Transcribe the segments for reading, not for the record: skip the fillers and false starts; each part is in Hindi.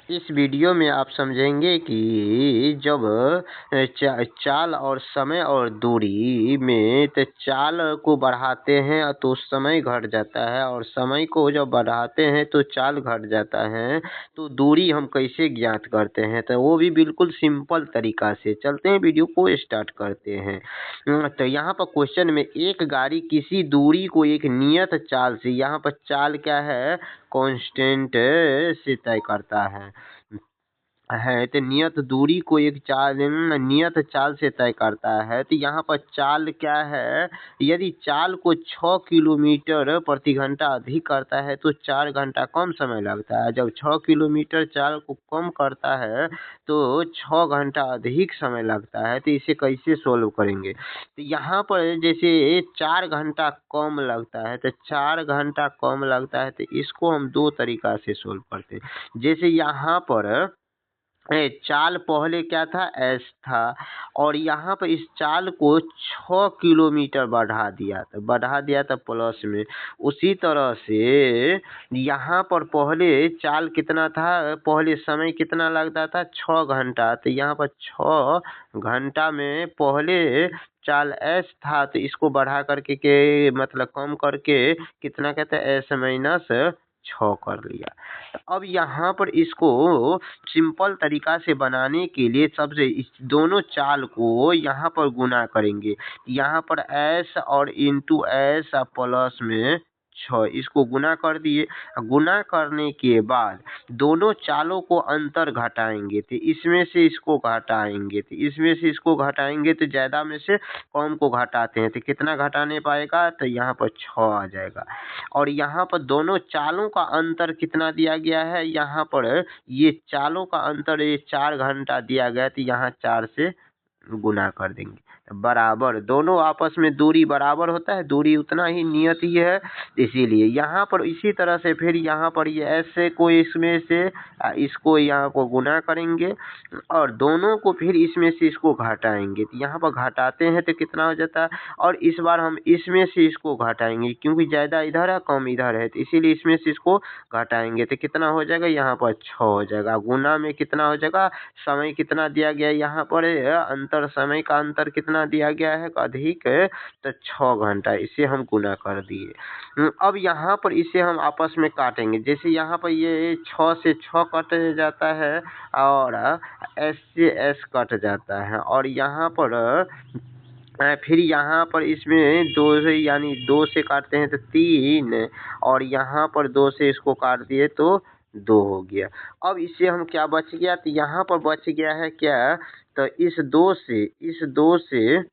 इस वीडियो में आप समझेंगे कि जब चाल और समय और दूरी में तो चाल को बढ़ाते हैं तो समय घट जाता है, और समय को जब बढ़ाते हैं तो चाल घट जाता है। तो दूरी हम कैसे ज्ञात करते हैं, तो वो भी बिल्कुल सिंपल तरीका से। चलते हैं, वीडियो को स्टार्ट करते हैं। तो यहाँ पर क्वेश्चन में एक गाड़ी किसी दूरी को एक नियत चाल से, यहाँ पर चाल क्या है, कांस्टेंट से तय करता है तो नियत दूरी को एक नियत चाल से तय करता है। तो यहाँ पर चाल क्या है, यदि चाल को 6 किलोमीटर प्रति घंटा अधिक करता है तो 4 घंटा कम समय लगता है। जब 6 किलोमीटर चाल को कम करता है तो 6 घंटा अधिक समय लगता है। तो इसे कैसे सोल्व करेंगे, तो यहाँ पर जैसे 4 घंटा कम लगता है, तो 4 घंटा कम लगता है, तो इसको हम दो तरीका से सोल्व करते हैं। जैसे यहाँ पर चाल पहले क्या था, एस था, और यहाँ पर इस चाल को 6 किलोमीटर बढ़ा दिया था प्लस में। उसी तरह से यहाँ पर पहले चाल कितना था, पहले समय कितना लगता था, 6 घंटा। तो यहाँ पर 6 घंटा में पहले चाल एस था, तो इसको बढ़ा करके के मतलब कम करके कितना कहते हैं, एस माइनस 6 कर लिया। अब यहाँ पर इसको सिंपल तरीका से बनाने के लिए सबसे इस दोनों चाल को यहाँ पर गुना करेंगे। यहाँ पर एस और इंटू एस प्लस में 6, इसको गुना कर दिए। गुना करने के बाद दोनों चालों को अंतर घटाएंगे, तो इसमें से इसको घटाएंगे, तो इसमें से इसको घटाएंगे, तो ज़्यादा में से कम को घटाते हैं, तो कितना घटाने पाएगा, तो यहाँ पर 6 आ जाएगा। और यहाँ पर दोनों चालों का अंतर कितना दिया गया है, यहाँ पर ये चालों का अंतर ये 4 घंटा दिया गया, तो यहाँ 4 से गुना कर देंगे। बराबर, दोनों आपस में दूरी बराबर होता है, दूरी उतना ही नियत ही है, इसीलिए यहाँ पर इसी तरह से फिर यहाँ पर ये ऐसे को इसमें से इसको यहाँ को गुना करेंगे और दोनों को फिर इसमें से इसको घटाएंगे। तो यहाँ पर घटाते हैं तो कितना हो जाता है, और इस बार हम इसमें से इसको घटाएंगे क्योंकि ज़्यादा इधर है कम इधर है, तो इसीलिए इसमें से इसको घटाएंगे। तो कितना हो जाएगा, यहाँ पर 6 हो जाएगा। गुना में कितना हो जाएगा, समय कितना दिया गया है, यहाँ पर अंतर, समय का अंतर कितना दिया गया है, अधिक, तो 6 घंटा, इसे हम गुना कर दिए। अब यहाँ पर इसे हम आपस में काटेंगे। जैसे यहाँ पर ये 6 से 6 कट जाता है और एस से एस कट जाता है, और यहाँ पर फिर यहाँ पर इसमें 2 से, यानी 2 से काटते हैं तो 3, और यहाँ पर 2 से इसको काट दिए तो 2 हो गया। अब इससे हम क्या बच गया, तो यहाँ पर बच गया है क्या, तो इस 2 से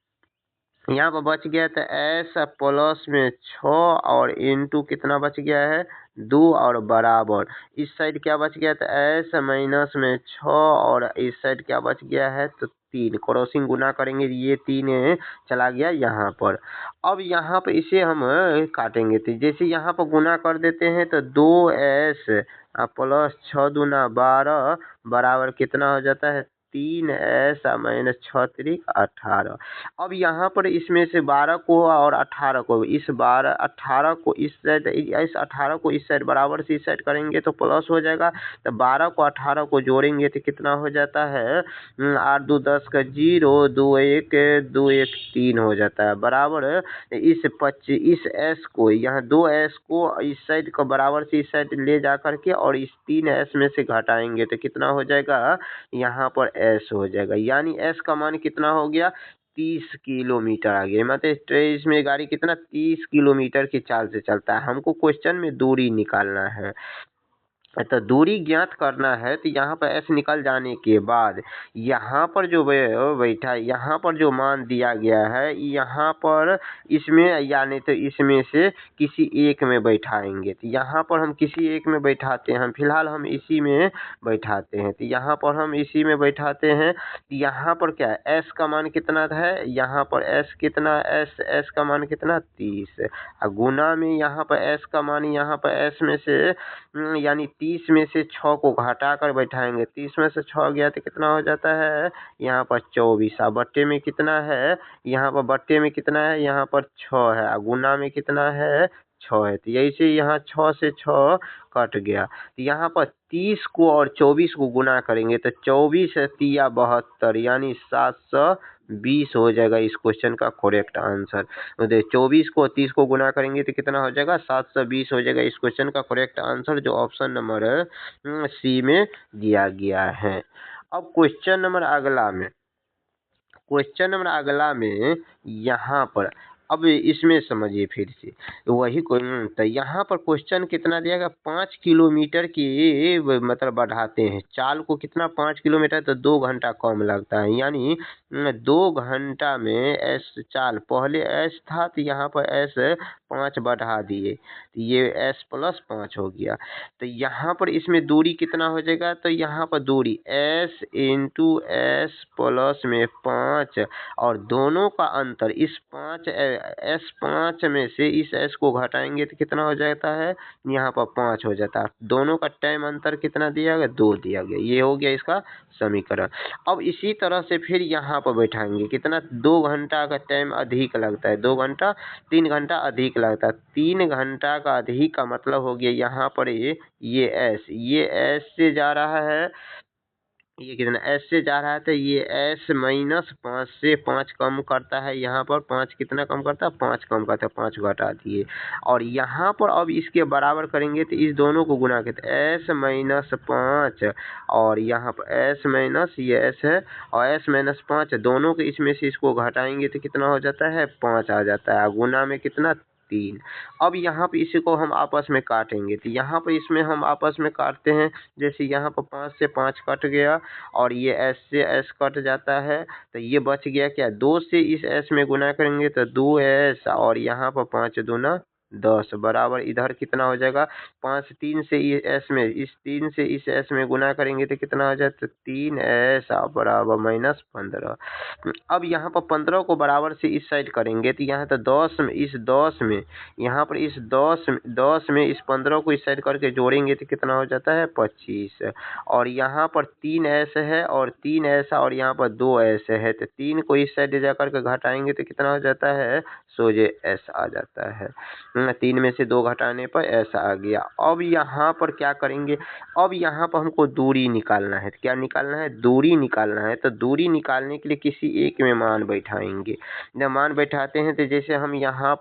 यहाँ पर बच गया था एस प्लस में 6 और इंटू कितना बच गया है, 2, और बराबर इस साइड क्या बच गया था, एस माइनस में 6, और इस साइड क्या बच गया है, तो 3। क्रॉसिंग गुना करेंगे, ये 3 चला गया यहाँ पर। अब यहाँ पर इसे हम काटेंगे, तो जैसे यहाँ पर गुना कर देते हैं तो 2s प्लस 6 दूना 12 बराबर कितना हो जाता है, 3s माइनस 6 3 18। अब यहाँ पर इसमें से 12 को और 18 को, इस 18 को इस साइड, इस 18 को इस साइड बराबर से इस साइड करेंगे तो प्लस हो जाएगा। तो 12 को 18 को जोड़ेंगे तो कितना हो जाता है, 8 2 10 का 0, 2 1 2 1 3 हो जाता है, बराबर। इस 25 इस s को, यहाँ 2s को इस साइड को बराबर से इस साइड ले जा करके और इस 3s में से घटाएंगे तो कितना हो जाएगा, यहाँ पर s हो जाएगा। यानी s का मान कितना हो गया, 30 किलोमीटर आ गया। मतलब इसमें गाड़ी कितना, 30 किलोमीटर की चाल से चलता है। हमको क्वेश्चन में दूरी निकालना है, तो दूरी ज्ञात करना है। तो यहाँ पर एस निकल जाने के बाद यहाँ पर जो बैठा, यहाँ पर जो मान दिया गया है, यहाँ पर इसमें, यानी तो इसमें से किसी एक में बैठाएंगे। तो यहाँ पर हम किसी एक में बैठाते हैं, फिलहाल हम इसी में बैठाते हैं। तो यहाँ पर हम इसी में बैठाते हैं। यहाँ पर क्या है, एस का मान कितना है, यहाँ पर एस कितना, एस का मान कितना, 30। गुना में यहाँ पर एस का मान, यहाँ पर एस में से यानी 30 में से 6 को घटा कर बैठाएंगे। 30 में से 6 गया तो कितना हो जाता है, यहाँ पर 24। बट्टे में कितना है, यहाँ पर बट्टे में कितना है, यहाँ पर 6 है, गुना में कितना है, 6 है। तो यही से यहाँ 6 से 6 कट गया। तो यहाँ पर 30 को और 24 को गुना करेंगे तो 24 तिया 72 यानी 720 हो जाएगा इस क्वेश्चन का करेक्ट आंसर। तो 24 को 30 को गुना करेंगे तो कितना हो जाएगा? 720 हो जाएगा इस क्वेश्चन का करेक्ट आंसर, जो ऑप्शन नंबर सी में दिया गया है। अब क्वेश्चन नंबर अगला में यहाँ पर अब इसमें समझिए फिर से वही तो यहाँ पर क्वेश्चन कितना दिया गया? 5 किलोमीटर की मतलब बढ़ाते हैं चाल को, कितना? 5 किलोमीटर, तो 2 घंटा कम लगता है, यानी 2 घंटा में एस चाल पहले एस था तो यहाँ पर एस 5 बढ़ा दिए तो ये एस प्लस 5 हो गया। तो यहाँ पर इसमें दूरी कितना हो जाएगा? तो यहाँ पर दूरी एस इंटू एस प्लस में 5 और दोनों का अंतर इस 5 एस 5 में से इस एस को घटाएंगे तो कितना हो जाता है? यहाँ पर 5 हो जाता है। दोनों का टाइम अंतर कितना दिया गया? 2 दिया गया। ये हो गया इसका समीकरण। अब इसी तरह से फिर यहाँ पर बैठाएंगे, कितना? 2 घंटा का टाइम अधिक लगता है, 2 घंटा 3 घंटा अधिक लगता है। 3 घंटा का अधिक का मतलब हो गया यहाँ पर ये एस से जा रहा है, ये कितना एस से जा रहा है, तो ये एस माइनस 5 से 5 कम करता है। यहाँ पर 5 कितना कम करता है? 5 कम करता है, 5 घटा दिए। और यहाँ पर अब इसके बराबर करेंगे तो इस दोनों को गुना करते एस माइनस 5 और यहाँ पर एस माइनस ये एस है और एस माइनस 5 दोनों के इसमें से इसको घटाएंगे तो कितना हो जाता है? 5 आ जाता है। गुना में कितना? 3। अब यहाँ पे इसी को हम आपस में काटेंगे तो यहाँ पर इसमें हम आपस में काटते हैं। जैसे यहाँ पर 5 से 5 कट गया और ये एस से एस कट जाता है, तो ये बच गया क्या? 2 से इस एस में गुना करेंगे तो 2s और यहाँ पर 5 दूना 10 बराबर इधर कितना हो जाएगा? 5 3 से एस में इस 3 से इस एस में गुना करेंगे तो कितना हो जाता है? 3s बराबर माइनस 15। अब यहाँ पर 15 को बराबर से इस साइड करेंगे तो यहाँ तो 10 में इस 10 में यहाँ पर इस 10 में इस 15 को इस साइड करके जोड़ेंगे तो कितना हो जाता है? 25। और यहाँ पर 3s है और 3s और यहाँ पर 2s है, तो 3 को इस साइड जा करके घटाएंगे तो कितना हो जाता है? सोझे s आ जाता है। 3 में से 2 घटाने पर s आ गया। अब यहाँ पर क्या करेंगे? अब यहाँ पर हमको दूरी निकालना है। क्या निकालना है? दूरी निकालना है। तो दूरी निकालने के लिए किसी एक में मान बैठाएंगे। जब मान बैठाते हैं तो जैसे हम यहाँ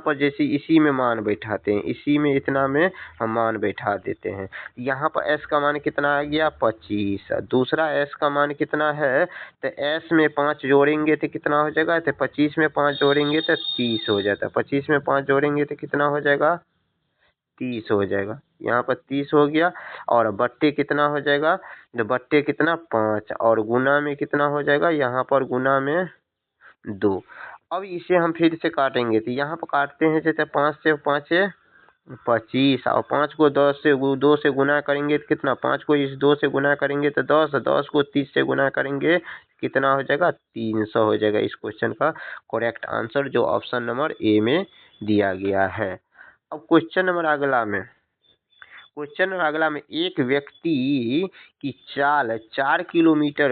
पर जैसे इसी में मान बैठाते हैं, इसी में इतना में हम मान बैठा देते हैं। यहाँ पर s का मान कितना आ गया? 25। दूसरा s का मान कितना है? तो s में 5 जोड़ेंगे तो कितना हो जाएगा? तो 25 में 5 जोड़ेंगे तो 30 हो जाता है। 25 में 5 जोड़ेंगे तो कितना हो जाएगा? 30 हो जाएगा। यहाँ पर 30 हो गया और बट्टे कितना हो जाएगा? तो बट्टे कितना? 5 और गुना में कितना हो जाएगा? यहाँ पर गुना में 2। अब इसे हम फिर से काटेंगे तो यहाँ पर काटते हैं जैसे 5 से 5 25 और 5 को 2 से गुना करेंगे तो कितना? 5 को इस 2 से गुना करेंगे तो 10 को 30 से गुना करेंगे कितना हो जाएगा? 300 हो जाएगा इस क्वेश्चन का करेक्ट आंसर, जो ऑप्शन नंबर ए में दिया गया है। अब क्वेश्चन अगला में एक व्यक्ति की चाल 4 किलोमीटर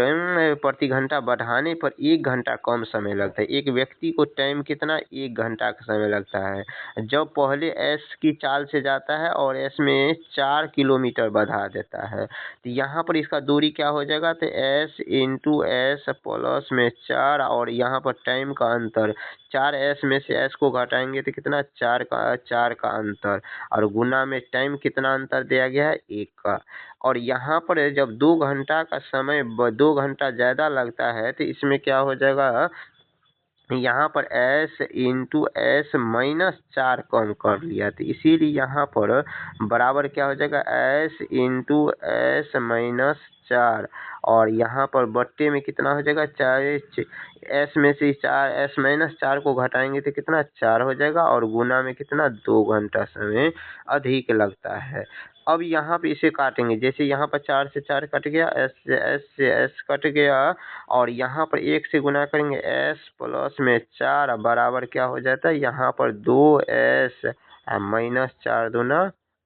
प्रति घंटा बढ़ाने पर 1 घंटा कम समय लगता है। एक व्यक्ति को टाइम कितना? 1 घंटा का समय लगता है जब पहले एस की चाल से जाता है और एस में 4 किलोमीटर बढ़ा देता है। तो यहाँ पर इसका दूरी क्या हो जाएगा? तो एस इंटू एस प्लस में 4 और यहाँ पर टाइम का अंतर 4s में से s को घटाएंगे तो कितना? 4 का अंतर और गुना में टाइम कितना अंतर दिया गया है? 1 का। और यहाँ पर जब 2 घंटा का समय 2 घंटा ज़्यादा लगता है तो इसमें क्या हो जाएगा? यहाँ पर s इंटू एस माइनस 4 कम कर लिया, तो इसीलिए यहाँ पर बराबर क्या हो जाएगा? s इंटू एस माइनस 4 और यहाँ पर बट्टे में कितना हो जाएगा? 4 s में से 4 s माइनस 4 को घटाएंगे तो कितना? 4 हो जाएगा और गुना में कितना? 2 घंटा समय अधिक लगता है। अब यहाँ पे इसे काटेंगे, जैसे यहाँ पर 4 से 4 कट गया, s से s कट गया और यहाँ पर 1 से गुना करेंगे s प्लस में 4 बराबर क्या हो जाता है? यहाँ पर 2s माइनस 4 दूना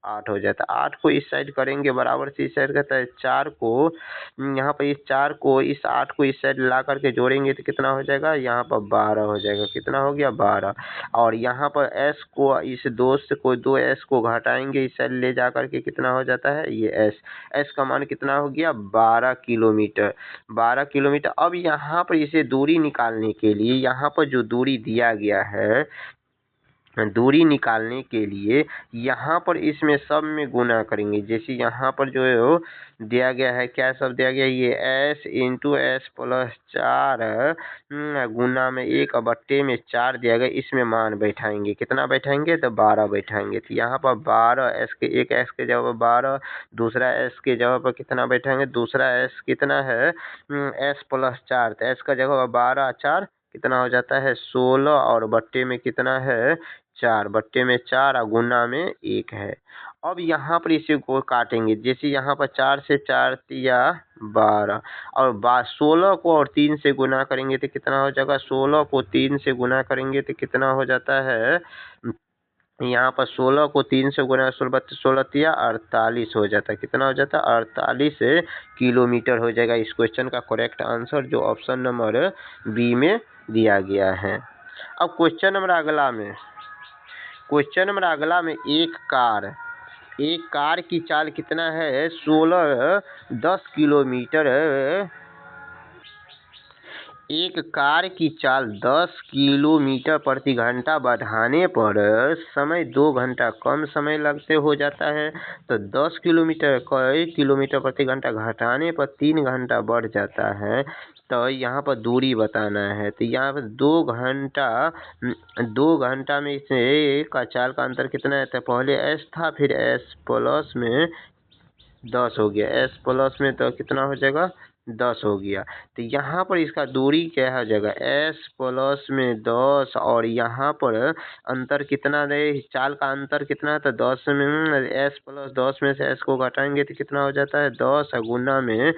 8 हो जाता है। 8 को इस साइड करेंगे बराबर से इस साइड का, तो 4 को यहाँ पर इस 4 को इस 8 को इस साइड ला करके जोड़ेंगे तो कितना हो जाएगा, यहाँ पर 12 हो जाएगा। कितना हो गया, 12। और यहाँ पर s को इस 2 से कोई 2s को घटाएंगे इस साइड ले जा करके कितना हो जाता है, ये s का मान कितना हो गया, 12 किलोमीटर। 12 किलोमीटर। अब यहाँ पर इसे दूरी निकालने के लिए यहाँ पर जो दूरी दिया गया है, दूरी निकालने के लिए यहाँ पर इसमें सब में गुना करेंगे। जैसे यहाँ पर जो दिया गया है, क्या सब दिया गया है, ये s इंटू एस प्लस 4 गुना में 1 बट्टे में 4 दिया गया। इसमें मान बैठाएंगे, कितना बैठाएंगे, तो 12 बैठाएंगे। तो यहाँ पर 12 s के, एक s के जगह 12, दूसरा s के जगह पर कितना बैठाएंगे, दूसरा s कितना है, s प्लस 4। तो s का जगह 12 4 कितना हो जाता है, 16, और बट्टे में कितना है, 4, बट्टे में 4 और गुना में 1 है। अब यहाँ पर इसे को काटेंगे। जैसे यहाँ पर 4 से 4 तिया 12, और 16 को और 3 से गुना करेंगे तो कितना हो जाएगा, 16 को 3 से गुना करेंगे तो कितना हो जाता है, यहाँ पर 16 को 3 से गुना 16 तिया 48 हो जाता है। कितना हो जाता है, 48 किलोमीटर हो जाएगा। इस क्वेश्चन का करेक्ट आंसर जो ऑप्शन नंबर बी में दिया गया है। अब क्वेश्चन नंबर अगला में एक कार की चाल कितना है, 10 किलोमीटर। एक कार की चाल 10 किलोमीटर प्रति घंटा बढ़ाने पर समय 2 घंटा कम समय लगते हो जाता है। तो 10 किलोमीटर प्रति घंटा घटाने पर 3 घंटा बढ़ जाता है। तो यहाँ पर दूरी बताना है। तो यहाँ पर 2 घंटा में इसे का चाल का अंतर कितना है, तो पहले s था, फिर s प्लस में 10 हो गया, s प्लस में तो कितना हो जाएगा, 10 हो गया। तो यहाँ पर इसका दूरी क्या हो जाएगा, s प्लस में 10, और यहाँ पर अंतर कितना है, चाल का अंतर कितना है, तो 10 में s प्लस 10 में से s को घटाएंगे तो कितना हो जाता है, 10, गुना में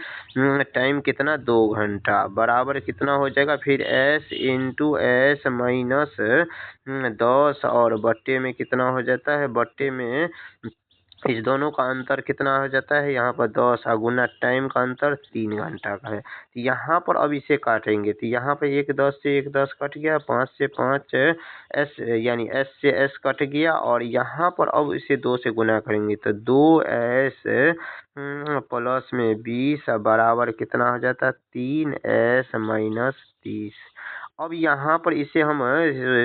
टाइम कितना, 2 घंटा, बराबर कितना हो जाएगा, फिर s इंटू एस माइनस 10, और बट्टे में कितना हो जाता है, बट्टे में इस दोनों का अंतर कितना हो जाता है, यहाँ पर 10, गुना टाइम का अंतर 3 घंटा का है। तो यहाँ पर अब इसे काटेंगे। तो यहाँ पर 1 10 से 1 10 कट गया, 5 से 5 s यानी s से s कट गया, और यहाँ पर अब इसे 2 से गुना करेंगे तो 2s प्लस में 20 बराबर कितना हो जाता है, 3s माइनस 30। अब यहाँ पर इसे हम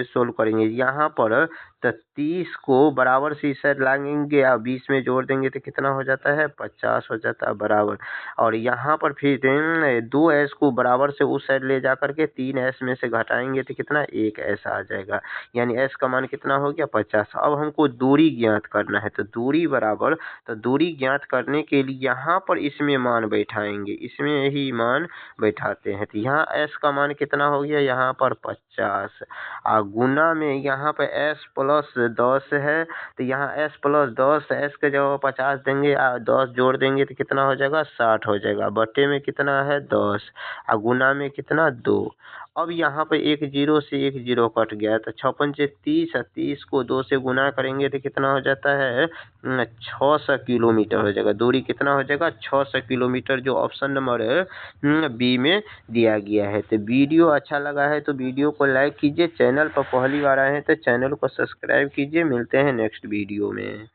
सोल्व करेंगे। यहाँ पर 30 को बराबर से इस साइड लाएंगे और 20 में जोड़ देंगे तो कितना हो जाता है, 50 हो जाता है बराबर। और यहाँ पर फिर 2s को बराबर से उस साइड ले जा करके 3s में से घटाएंगे तो कितना, 1s आ जाएगा। यानी s का मान कितना हो गया, 50। अब हमको दूरी ज्ञात करना है। तो दूरी ज्ञात करने के लिए यहाँ पर इसमें मान बैठाएंगे, इसमें ही मान बैठाते हैं। तो यहाँ s का मान कितना हो गया, यहाँ पर 50, और गुना में यहाँ पर s प्लस 10 है। तो यहाँ s प्लस 10, s के जगह 50 देंगे और 10 जोड़ देंगे तो कितना हो जाएगा, 60 हो जाएगा। बट्टे में कितना है, 10, और गुना में कितना, 2। अब यहाँ पे 1 0 से 1 0 कट गया, तो 6 पंचे 30, 30 को 2 से गुना करेंगे तो कितना हो जाता है, 600 किलोमीटर हो जाएगा। दूरी कितना हो जाएगा, 600 किलोमीटर, जो ऑप्शन नंबर बी में दिया गया है। तो वीडियो अच्छा लगा है तो वीडियो को लाइक कीजिए, चैनल पर पहली बार आए हैं तो चैनल को सब्सक्राइब कीजिए। मिलते हैं नेक्स्ट वीडियो में।